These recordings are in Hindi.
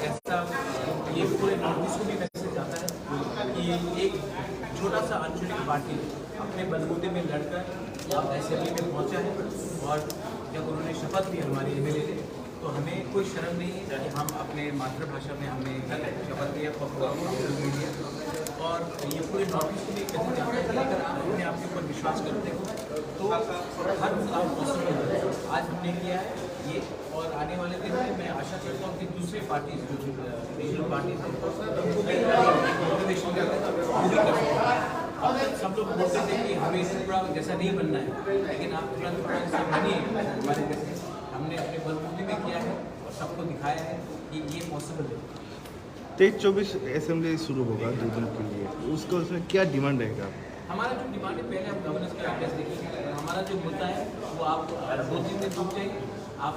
ऐसा ये पूरे नॉर्थ ईस्ट को भी मैसेज जाता है कि एक छोटा सा आंचलिक पार्टी अपने बलबूते में लड़कर अब असेंबली में पहुंचा है और जब उन्होंने शपथ ली हमारे एमएलए ने तो हमें कोई शर्म नहीं है कि हम अपने मातृभाषा में हमने शपथ लिया मीडिया और ये पूरे नॉर्थ ईस्ट में कैसे जाता है कि अगर आप अपने आप के ऊपर विश्वास करते हो तो हर मुकाम पॉसिबल है। आज हमने किया है ये और आने वाले दिन में मैं आशा करता हूँ कि दूसरे पार्टीज जो रीजनल पार्टीज हैं मोटिवेशन अब तक सब लोग बोलते थे कि हमें पूरा जैसा नहीं बनना है, लेकिन आप तुरंत बनिए हमारे जैसे। हमने अपने बलबूते में किया है और सबको दिखाया है कि ये पॉसिबल है। 23-24 असेंबली शुरू होगा 2 दिन के लिए, उसका उसमें क्या डिमांड रहेगा? हमारा जो डिमांड है, पहले हम गवर्नेंस का एड्रेस देखिए। हमारा जो मुद्दा है वो आप 2 दिन में रुक जाइए, आप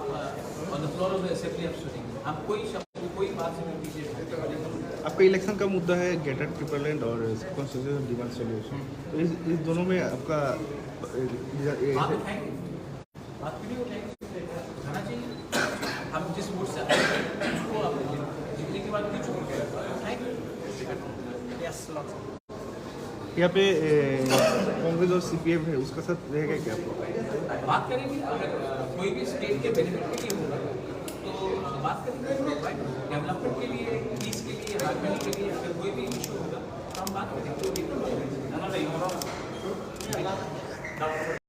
on the floor of the assembly आप सुनेंगे। हम कोई शब्द कोई बात से भी पीछे हटने वाले नहीं। आपका इलेक्शन का मुद्दा है गेटेड ट्रिपल लैंड और कॉन्स्टिट्यूशन डिमांड सोल्यूशन, तो इस दोनों में आपका बात उठाएंगे, बात क्यों नहीं उठाएंगे, उठाना चाहिए। हम जिस वोट से आए हैं उसको आप जीतने के बाद क्यों उठाएंगे। यहाँ पे कांग्रेस और सीपीएम है, उसका साथ रहेगा क्या? बात करेंगे, अगर कोई भी स्टेट के बेनिफिट के लिए होगा तो बात करेंगे। डेवलपमेंट के लिए, पीस के लिए, हार्मनी के लिए अगर कोई भी इशू होगा तो हम बात करेंगे।